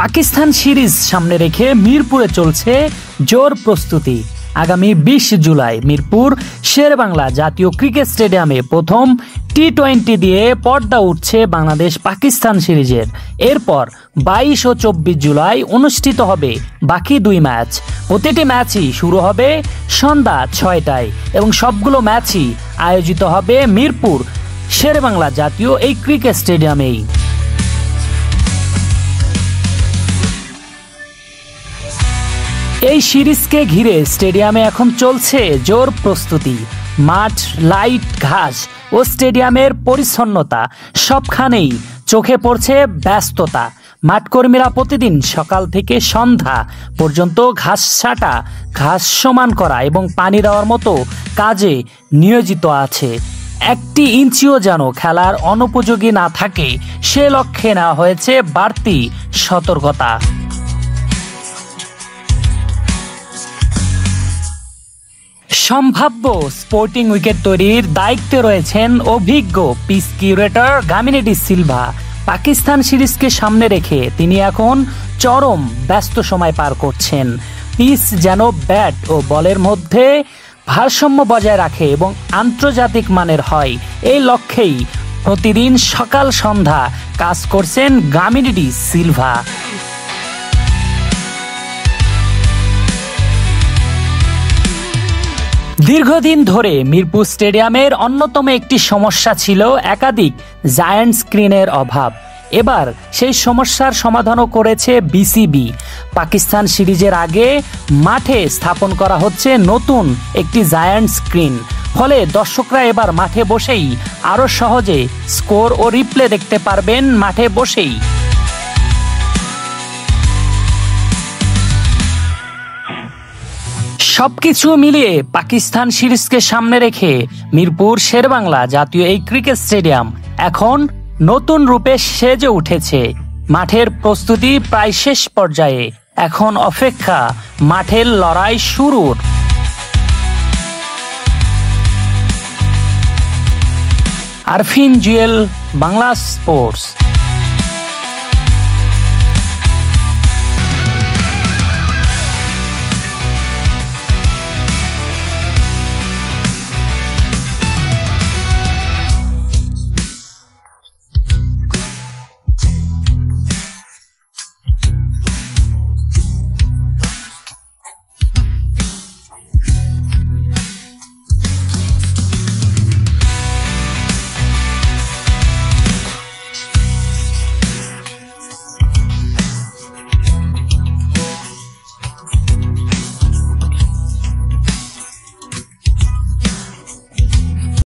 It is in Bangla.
পাকিস্তান সিরিজ সামনে রেখে মিরপুরে চলছে জোর প্রস্তুতি। আগামী ২০ জুলাই মিরপুর শেরেবাংলা জাতীয় ক্রিকেট স্টেডিয়ামে প্রথম টি-20 দিয়ে পর্দা উঠছে বাংলাদেশ পাকিস্তান সিরিজের। এরপর ২২ ও ২৪ জুলাই অনুষ্ঠিত হবে বাকি ২ ম্যাচ। প্রতিটি ম্যাচই শুরু হবে সন্ধ্যা ৬টায় এবং সবগুলো ম্যাচই আয়োজিত হবে মিরপুর শেরেবাংলা জাতীয় এই ক্রিকেট স্টেডিয়ামেই। এই সিরিজকে ঘিরে স্টেডিয়ামে এখন চলছে জোর প্রস্তুতি। মাঠ, লাইট, ঘাস ও স্টেডিয়ামের পরিচ্ছন্নতা সবখানেই চোখে পড়ছে ব্যস্ততা। মাঠকর্মীরা প্রতিদিন সকাল থেকে সন্ধ্যা পর্যন্ত ঘাস ছাঁটা, ঘাস সমান করা এবং পানি দেওয়ার মতো কাজে নিয়োজিত আছে। একটি ইঞ্চিও যেন খেলার অনুপযোগী না থাকে সে লক্ষ্যে নেওয়া হয়েছে বাড়তি সতর্কতা। সম্ভাব্য স্পোর্টিং উইকেট তৈরির দায়িত্বে রয়েছেন অভিজ্ঞ পিচ কিউরেটর গামিনী ডি সিলভা। পাকিস্তান সিরিজকে সামনে রেখে তিনি এখন চরম ব্যস্ত সময় পার করছেন। পিচ যেন ব্যাট ও বলের মধ্যে ভারসাম্য বজায় রাখে এবং আন্তর্জাতিক মানের হয়, এই লক্ষ্যেই প্রতিদিন সকাল সন্ধ্যা কাজ করছেন গামিনী ডি সিলভা। দীর্ঘদিন ধরে মিরপুর স্টেডিয়ামের অন্যতম একটি সমস্যা ছিল একাধিক জায়ান্ট স্ক্রিনের অভাব। এবার সেই সমস্যার সমাধানও করেছে বিসিবি। পাকিস্তান সিরিজের আগে মাঠে স্থাপন করা হচ্ছে নতুন একটি জায়ান্ট স্ক্রিন। ফলে দর্শকরা এবার মাঠে বসেই আরও সহজে স্কোর ও রিপ্লে দেখতে পারবেন মাঠে বসেই। সবকিছু মিলিয়ে পাকিস্তান সিরিজকে সামনে রেখে মিরপুর শেরেবাংলা জাতীয় এই ক্রিকেট স্টেডিয়াম এখন নতুন রূপে সেজে উঠেছে। মাঠের প্রস্তুতি প্রায় শেষ পর্যায়ে, এখন অপেক্ষা মাঠের লড়াই শুরুর। আরফিন জুয়েল, বাংলা স্পোর্টস।